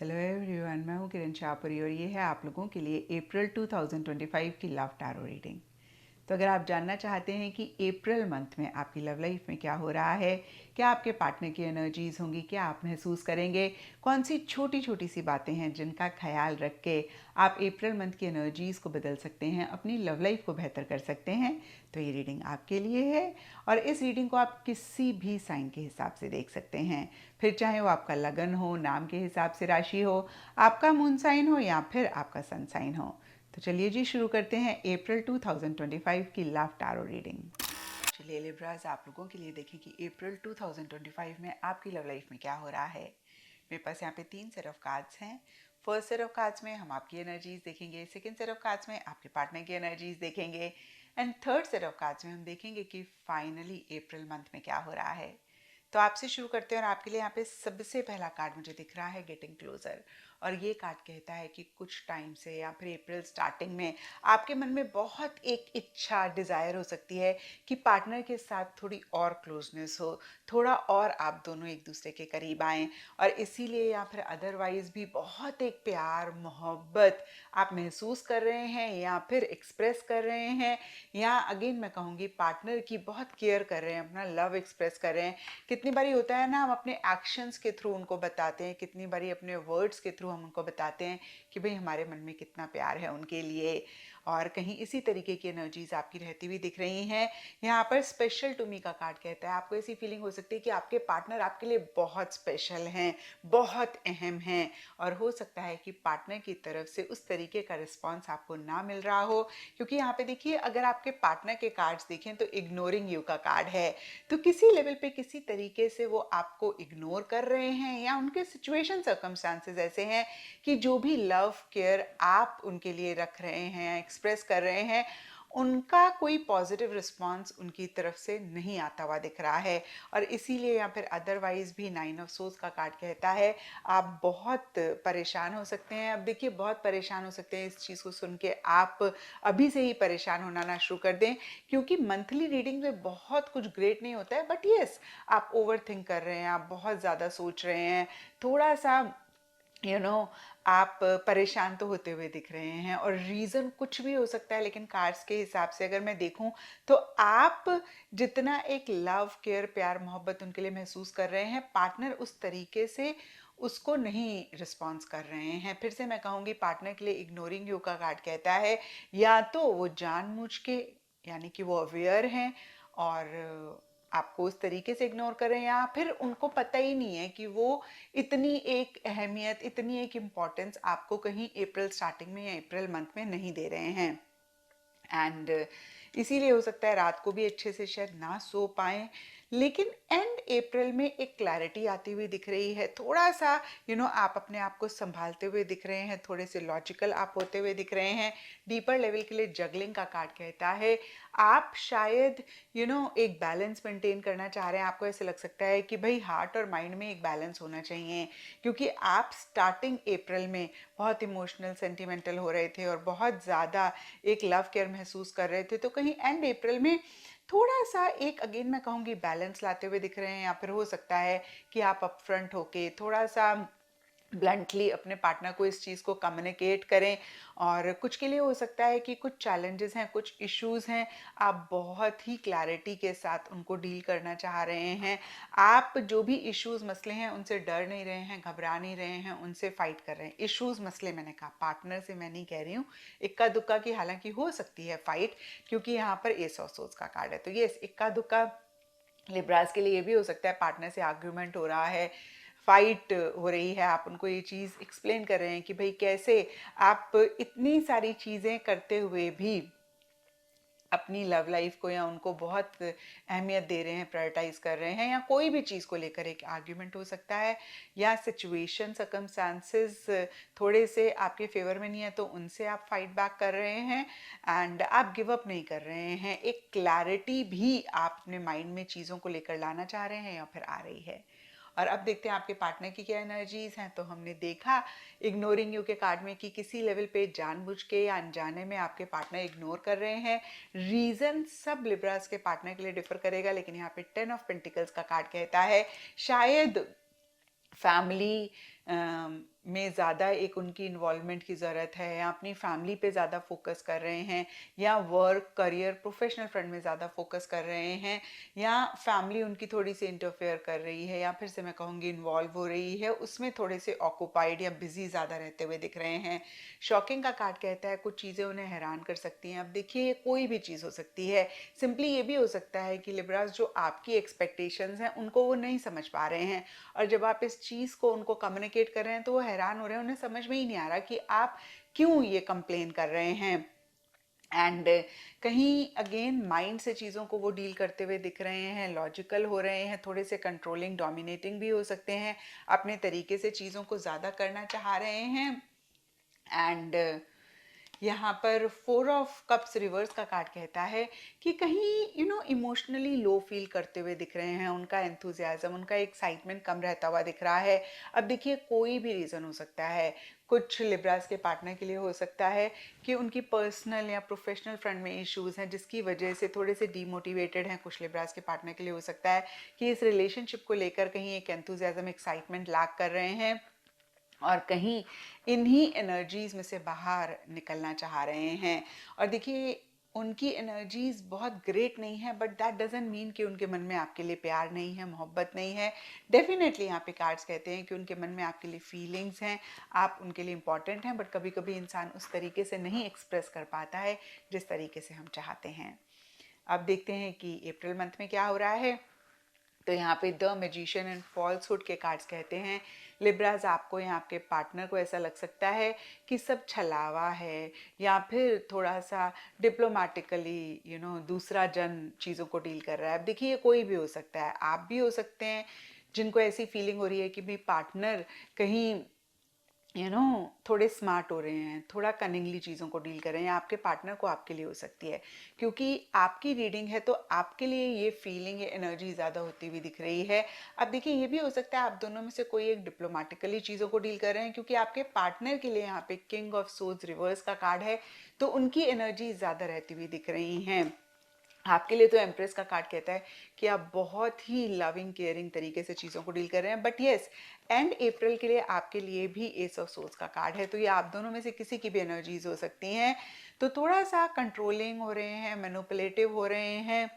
Hello everyone, मैं हूँ किरण शाहपुरी और ये है आप लोगों के लिए अप्रैल 2025 की लव टैरो रीडिंग। तो अगर आप जानना चाहते हैं कि अप्रैल मंथ में आपकी लव लाइफ में क्या हो रहा है, क्या आपके पार्टनर की एनर्जीज होंगी, क्या आप महसूस करेंगे, कौन सी छोटी छोटी सी बातें हैं जिनका ख्याल रख के आप अप्रैल मंथ की एनर्जीज को बदल सकते हैं, अपनी लव लाइफ को बेहतर कर सकते हैं, तो ये रीडिंग आपके लिए है। और इस रीडिंग को आप किसी भी साइन के हिसाब से देख सकते हैं, फिर चाहे वो आपका लगन हो, नाम के हिसाब से राशि हो, आपका मून साइन हो या फिर आपका सन साइन हो। तो चलिए जी शुरू करते हैं अप्रैल 2025 की लव टैरो रीडिंग। चलिए लिब्राज, आप लोगों के लिए देखें कि अप्रैल 2025 में आपकी लव लाइफ में क्या हो रहा है। मेरे पास यहाँ पे 3 सेट ऑफ कार्ड्स हैं। फर्स्ट सेट ऑफ कार्ड्स में हम आपकी एनर्जीज देखेंगे, सेकंड सेट ऑफ कार्ड्स में आपके पार्टनर की एनर्जीज देखेंगे and third set of cards में हम देखेंगे कि फाइनली अप्रैल मंथ में क्या हो रहा है। तो आपसे शुरू करते हैं और आपके लिए यहाँ पे सबसे पहला कार्ड मुझे दिख रहा है गेटिंग क्लोजर। और ये कार्ड कहता है कि कुछ टाइम से या फिर अप्रैल स्टार्टिंग में आपके मन में बहुत एक इच्छा, डिज़ायर हो सकती है कि पार्टनर के साथ थोड़ी और क्लोजनेस हो, थोड़ा और आप दोनों एक दूसरे के करीब आएँ। और इसीलिए या फिर अदरवाइज़ भी बहुत एक प्यार मोहब्बत आप महसूस कर रहे हैं या फिर एक्सप्रेस कर रहे हैं, या अगेन मैं कहूँगी पार्टनर की बहुत केयर कर रहे हैं, अपना लव एक्सप्रेस कर रहे हैं। कितनी बारी होता है ना, हम अपने एक्शंस के थ्रू उनको बताते हैं, कितनी बारी अपने वर्ड्स के थ्रू हम उनको बताते हैं कि भाई हमारे मन में कितना प्यार है उनके लिए। और कहीं इसी तरीके की एनर्जीज आपकी रहती हुई दिख रही हैं। यहाँ पर स्पेशल टू मी का कार्ड कहता है आपको ऐसी फीलिंग हो सकती है कि आपके पार्टनर आपके लिए बहुत स्पेशल हैं, बहुत अहम हैं। और हो सकता है कि पार्टनर की तरफ से उस तरीके का रिस्पॉन्स आपको ना मिल रहा हो, क्योंकि यहाँ पे देखिए अगर आपके पार्टनर के कार्ड्स देखें तो इग्नोरिंग यू का कार्ड है। तो किसी लेवल पे किसी तरीके से वो आपको इग्नोर कर रहे हैं या उनके सिचुएशन सर्कमस्टांसेस ऐसे हैं कि जो भी लव केयर आप उनके लिए रख रहे हैं, एक्सप्रेस कर रहे हैं, उनका कोई पॉजिटिव रिस्पांस उनकी तरफ से नहीं आता हुआ दिख रहा है। और इसीलिए या फिर अदरवाइज भी 9 ऑफ सोर्स का कार्ड कहता है आप बहुत परेशान हो सकते हैं। अब देखिए बहुत परेशान हो सकते हैं, इस चीज़ को सुन के आप अभी से ही परेशान होना ना शुरू कर दें, क्योंकि मंथली रीडिंग में बहुत कुछ ग्रेट नहीं होता है। बट यस, आप ओवर थिंक कर रहे हैं, आप बहुत ज़्यादा सोच रहे हैं, थोड़ा सा आप परेशान तो होते हुए दिख रहे हैं। और रीज़न कुछ भी हो सकता है, लेकिन कार्ड्स के हिसाब से अगर मैं देखूं तो आप जितना एक लव केयर प्यार मोहब्बत उनके लिए महसूस कर रहे हैं, पार्टनर उस तरीके से उसको नहीं रिस्पॉन्स कर रहे हैं। फिर से मैं कहूँगी पार्टनर के लिए इग्नोरिंग यू का कार्ड कहता है या तो वो जानबूझ के, यानी कि वो अवेयर हैं और आपको उस तरीके से इग्नोर कर रहे हैं, या फिर उनको पता ही नहीं है कि वो इतनी एक अहमियत, इतनी एक इम्पोर्टेंस आपको कहीं अप्रैल स्टार्टिंग में या अप्रैल मंथ में नहीं दे रहे हैं। एंड इसीलिए हो सकता है रात को भी अच्छे से शायद ना सो पाएं। लेकिन एंड अप्रैल में एक क्लैरिटी आती हुई दिख रही है, थोड़ा सा आप अपने आप को संभालते हुए दिख रहे हैं, थोड़े से लॉजिकल आप होते हुए दिख रहे हैं। डीपर लेवल के लिए जगलिंग का कार्ड कहता है आप शायद एक बैलेंस मेंटेन करना चाह रहे हैं। आपको ऐसे लग सकता है कि भाई हार्ट और माइंड में एक बैलेंस होना चाहिए, क्योंकि आप स्टार्टिंग अप्रैल में बहुत इमोशनल सेंटिमेंटल हो रहे थे और बहुत ज़्यादा एक लव केयर महसूस कर रहे थे। तो कहीं एंड अप्रैल में थोड़ा सा एक अगेन मैं कहूँगी बैलेंस लाते हुए दिख रहे हैं, या फिर हो सकता है कि आप अपफ्रंट होके थोड़ा सा ब्लंटली अपने पार्टनर को इस चीज़ को कम्युनिकेट करें। और कुछ के लिए हो सकता है कि कुछ चैलेंजेस हैं, कुछ इश्यूज हैं, आप बहुत ही क्लैरिटी के साथ उनको डील करना चाह रहे हैं। आप जो भी इश्यूज मसले हैं उनसे डर नहीं रहे हैं, घबरा नहीं रहे हैं, उनसे फाइट कर रहे हैं। इश्यूज मसले मैंने कहा, पार्टनर से मैं नहीं कह रही हूँ, इक्का दुक्का की हालांकि हो सकती है फाइट, क्योंकि यहाँ पर एस ऑफ सोर्ड्स का कार्ड है। तो ये इक्का दुक्का लिब्रास के लिए ये भी हो सकता है पार्टनर से आर्ग्यूमेंट हो रहा है, फाइट हो रही है, आप उनको ये चीज़ एक्सप्लेन कर रहे हैं कि भाई कैसे आप इतनी सारी चीज़ें करते हुए भी अपनी लव लाइफ को या उनको बहुत अहमियत दे रहे हैं, प्रायोरिटाइज कर रहे हैं, या कोई भी चीज़ को लेकर एक आर्ग्यूमेंट हो सकता है, या सिचुएशन सर्कमस्टांसेस थोड़े से आपके फेवर में नहीं है तो उनसे आप फाइट बैक कर रहे हैं। एंड आप गिव अप नहीं कर रहे हैं, एक क्लैरिटी भी आप अपने माइंड में चीज़ों को लेकर लाना चाह रहे हैं या फिर आ रही है। और अब देखते हैं आपके पार्टनर की क्या एनर्जीज हैं। तो हमने देखा इग्नोरिंग यू के कार्ड में कि किसी लेवल पे जानबूझ के या अनजाने में आपके पार्टनर इग्नोर कर रहे हैं। रीजन सब लिब्रास के पार्टनर के लिए डिफर करेगा, लेकिन यहाँ पे 10 ऑफ पेंटिकल्स का कार्ड कहता है शायद फैमिली में ज़्यादा एक उनकी इन्वॉल्वमेंट की ज़रूरत है, या अपनी फैमिली पे ज़्यादा फोकस कर रहे हैं, या वर्क करियर प्रोफेशनल फ्रंट में ज़्यादा फोकस कर रहे हैं, या फैमिली उनकी थोड़ी सी इंटरफेयर कर रही है, या फिर से मैं कहूँगी इन्वॉल्व हो रही है, उसमें थोड़े से ऑक्यूपाइड या बिजी ज़्यादा रहते हुए दिख रहे हैं। शॉकिंग का कार्ड कहता है कुछ चीज़ें उन्हें हैरान कर सकती हैं। अब देखिए ये कोई भी चीज़ हो सकती है, सिंपली ये भी हो सकता है कि लिब्रास जो आपकी एक्सपेक्टेशंस हैं उनको वो नहीं समझ पा रहे हैं, और जब आप इस चीज़ को उनको कम्युनिकेट कर रहे हैं तो वो हैरान हो रहे हैं, उन्हें समझ में ही नहीं आ रहा कि आप क्यों ये कंप्लेन कर रहे हैं। एंड कहीं अगेन माइंड से चीज़ों को वो डील करते हुए दिख रहे हैं, लॉजिकल हो रहे हैं, थोड़े से कंट्रोलिंग डोमिनेटिंग भी हो सकते हैं, अपने तरीके से चीज़ों को ज़्यादा करना चाह रहे हैं। एंड यहाँ पर 4 ऑफ कप्स रिवर्स का कार्ड कहता है कि कहीं इमोशनली लो फील करते हुए दिख रहे हैं, उनका एंथुजियाज्म, उनका एक्साइटमेंट कम रहता हुआ दिख रहा है। अब देखिए कोई भी रीज़न हो सकता है, कुछ लिब्रास के पार्टनर के लिए हो सकता है कि उनकी पर्सनल या प्रोफेशनल फ्रंट में इश्यूज़ हैं जिसकी वजह से थोड़े से डीमोटिवेटेड हैं। कुछ लिब्रास के पार्टनर के लिए हो सकता है कि इस रिलेशनशिप को लेकर कहीं एक एंथुजियाज्म एक्साइटमेंट लैक कर रहे हैं, और कहीं इन्हीं एनर्जीज में से बाहर निकलना चाह रहे हैं। और देखिए उनकी एनर्जीज बहुत ग्रेट नहीं है, बट दैट डजंट मीन कि उनके मन में आपके लिए प्यार नहीं है, मोहब्बत नहीं है। डेफिनेटली यहाँ पे कार्ड्स कहते हैं कि उनके मन में आपके लिए फीलिंग्स हैं, आप उनके लिए इम्पॉर्टेंट हैं, बट कभी कभी इंसान उस तरीके से नहीं एक्सप्रेस कर पाता है जिस तरीके से हम चाहते हैं। अब देखते हैं कि अप्रैल मंथ में क्या हो रहा है। तो यहाँ पे द मैजिशियन एंड फॉल्सहुड के कार्ड्स कहते हैं लिब्राज, आपको या आपके पार्टनर को ऐसा लग सकता है कि सब छलावा है, या फिर थोड़ा सा डिप्लोमेटिकली दूसरा जन चीज़ों को डील कर रहा है। अब देखिए ये कोई भी हो सकता है, आप भी हो सकते हैं जिनको ऐसी फीलिंग हो रही है कि भाई पार्टनर कहीं थोड़े स्मार्ट हो रहे हैं, थोड़ा कनिंगली चीज़ों को डील कर रहे हैं। आपके पार्टनर को आपके लिए हो सकती है, क्योंकि आपकी रीडिंग है तो आपके लिए ये फीलिंग, ये एनर्जी ज़्यादा होती हुई दिख रही है। अब देखिए ये भी हो सकता है आप दोनों में से कोई एक डिप्लोमेटिकली चीज़ों को डील कर रहे हैं, क्योंकि आपके पार्टनर के लिए यहाँ पे किंग ऑफ सोर्ड्स रिवर्स का कार्ड है, तो उनकी एनर्जी ज़्यादा रहती हुई दिख रही हैं। आपके लिए तो एम्प्रेस का कार्ड कहता है कि आप बहुत ही लविंग केयरिंग तरीके से चीज़ों को डील कर रहे हैं। बट येस, एंड अप्रैल के लिए आपके लिए भी एस ऑफ सोर्स का कार्ड है, तो ये आप दोनों में से किसी की भी एनर्जीज हो सकती हैं। तो थोड़ा सा कंट्रोलिंग हो रहे हैं, मैनिपुलेटिव हो रहे हैं,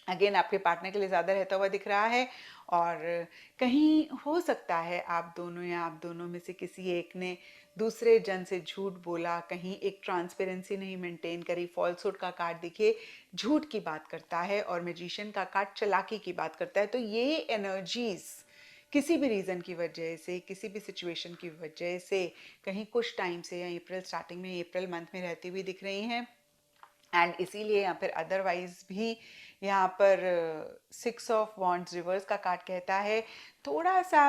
अगेन आपके पार्टनर के लिए ज़्यादा रहता हुआ दिख रहा है। और कहीं हो सकता है आप दोनों या आप दोनों में से किसी एक ने दूसरे जन से झूठ बोला, कहीं एक ट्रांसपेरेंसी नहीं मेंटेन करी। फॉल्सहुड का कार्ड देखिए झूठ की बात करता है, और मैजिशियन का कार्ड चालाकी की बात करता है। तो ये एनर्जीज किसी भी रीज़न की वजह से, किसी भी सिचुएशन की वजह से कहीं कुछ टाइम से या अप्रैल स्टार्टिंग में, अप्रैल मंथ में रहती हुई दिख रही हैं। एंड इसीलिए या फिर अदरवाइज भी यहाँ पर 6 ऑफ वॉन्ड्स रिवर्स का कार्ड कहता है थोड़ा सा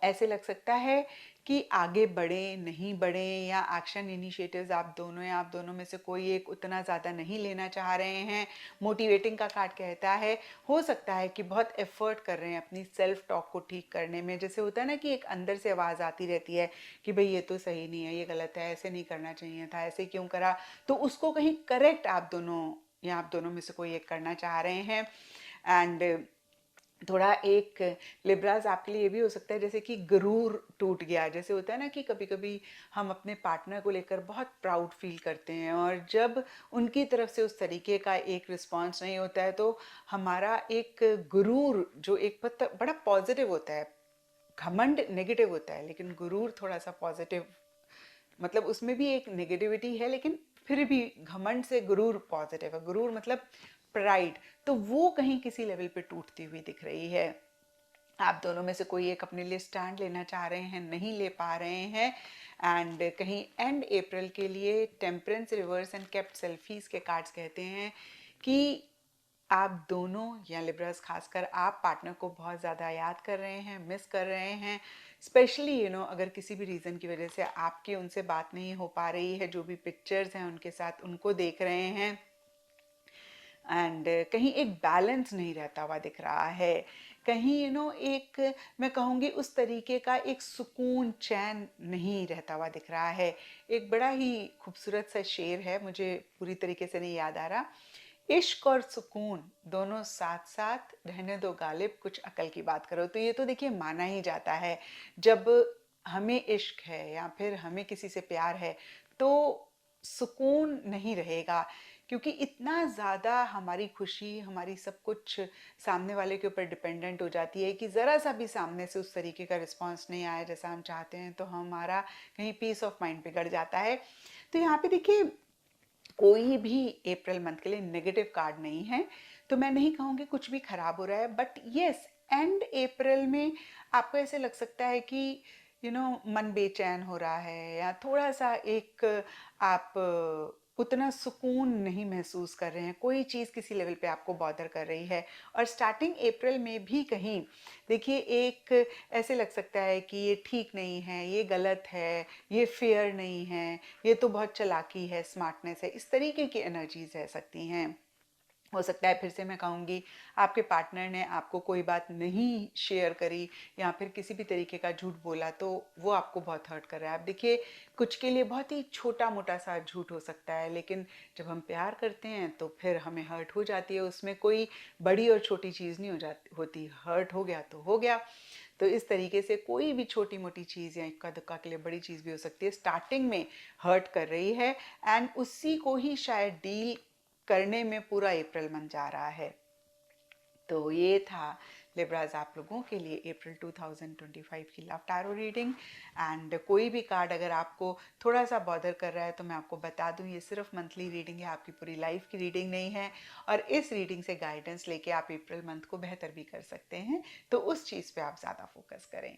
ऐसे लग सकता है कि आगे बढ़े नहीं बढ़े, या एक्शन इनिशिएटिव्स आप दोनों या आप दोनों में से कोई एक उतना ज़्यादा नहीं लेना चाह रहे हैं। मोटिवेटिंग का कार्ड कहता है हो सकता है कि बहुत एफर्ट कर रहे हैं अपनी सेल्फ टॉक को ठीक करने में। जैसे होता है ना कि एक अंदर से आवाज़ आती रहती है कि भाई ये तो सही नहीं है, ये गलत है, ऐसे नहीं करना चाहिए था, ऐसे क्यों करा, तो उसको कहीं करेक्ट आप दोनों या आप दोनों में से कोई एक करना चाह रहे हैं। एंड थोड़ा एक लिब्रास आपके लिए ये भी हो सकता है जैसे कि गरूर टूट गया। जैसे होता है ना कि कभी कभी हम अपने पार्टनर को लेकर बहुत प्राउड फील करते हैं, और जब उनकी तरफ से उस तरीके का एक रिस्पांस नहीं होता है तो हमारा एक गुरूर जो एक बड़ा पॉजिटिव होता है, घमंड नेगेटिव होता है लेकिन गुरूर थोड़ा सा पॉजिटिव, मतलब उसमें भी एक नेगेटिविटी है लेकिन फिर भी घमंड से गुरूर पॉजिटिव है। गुरूर मतलब प्राइड, तो वो कहीं किसी लेवल पे टूटती हुई दिख रही है। आप दोनों में से कोई एक अपने लिए स्टैंड लेना चाह रहे हैं, नहीं ले पा रहे हैं। एंड कहीं एंड अप्रैल के लिए temperance reverse and kept selfies के कार्ड्स कहते हैं कि आप दोनों या लिब्रस खासकर आप पार्टनर को बहुत ज़्यादा याद कर रहे हैं, मिस कर रहे हैं। स्पेशली अगर किसी भी रीज़न की वजह से आपकी उनसे बात नहीं हो पा रही है, जो भी पिक्चर्स हैं उनके साथ उनको देख रहे हैं। एंड कहीं एक बैलेंस नहीं रहता हुआ दिख रहा है, कहीं एक मैं कहूँगी उस तरीके का एक सुकून चैन नहीं रहता हुआ दिख रहा है। एक बड़ा ही खूबसूरत सा शेर है, मुझे पूरी तरीके से नहीं याद आ रहा। इश्क और सुकून दोनों साथ साथ रहने दो गालिब, कुछ अकल की बात करो। तो ये तो देखिए माना ही जाता है, जब हमें इश्क है या फिर हमें किसी से प्यार है तो सुकून नहीं रहेगा, क्योंकि इतना ज़्यादा हमारी खुशी, हमारी सब कुछ सामने वाले के ऊपर डिपेंडेंट हो जाती है कि ज़रा सा भी सामने से उस तरीके का रिस्पॉन्स नहीं आया जैसा हम चाहते हैं, तो हमारा कहीं पीस ऑफ माइंड बिगड़ जाता है। तो यहाँ पे देखिए कोई भी अप्रैल मंथ के लिए नेगेटिव कार्ड नहीं है, तो मैं नहीं कहूँगी कुछ भी खराब हो रहा है, बट येस, एंड अप्रैल में आपको ऐसे लग सकता है कि मन बेचैन हो रहा है, या थोड़ा सा एक आप उतना सुकून नहीं महसूस कर रहे हैं, कोई चीज़ किसी लेवल पे आपको बॉदर कर रही है। और स्टार्टिंग अप्रैल में भी कहीं देखिए एक ऐसे लग सकता है कि ये ठीक नहीं है, ये गलत है, ये फेयर नहीं है, ये तो बहुत चालाकी है, स्मार्टनेस है, इस तरीके की एनर्जीज रह सकती हैं। हो सकता है फिर से मैं कहूँगी आपके पार्टनर ने आपको कोई बात नहीं शेयर करी या फिर किसी भी तरीके का झूठ बोला, तो वो आपको बहुत हर्ट कर रहा है। अब देखिए कुछ के लिए बहुत ही छोटा मोटा सा झूठ हो सकता है, लेकिन जब हम प्यार करते हैं तो फिर हमें हर्ट हो जाती है, उसमें कोई बड़ी और छोटी चीज़ नहीं होती, हर्ट हो गया तो हो गया। तो इस तरीके से कोई भी छोटी मोटी चीज़ या इक्का दुक्का के लिए बड़ी चीज़ भी हो सकती है, स्टार्टिंग में हर्ट कर रही है, एंड उसी को ही शायद डील करने में पूरा अप्रैल मंथ जा रहा है। तो ये था लिब्राज आप लोगों के लिए अप्रैल 2025 की लव टैरो रीडिंग। एंड कोई भी कार्ड अगर आपको थोड़ा सा बॉदर कर रहा है तो मैं आपको बता दूं, ये सिर्फ मंथली रीडिंग है, आपकी पूरी लाइफ की रीडिंग नहीं है। और इस रीडिंग से गाइडेंस लेके आप अप्रैल मंथ को बेहतर भी कर सकते हैं, तो उस चीज़ पे आप ज़्यादा फोकस करें।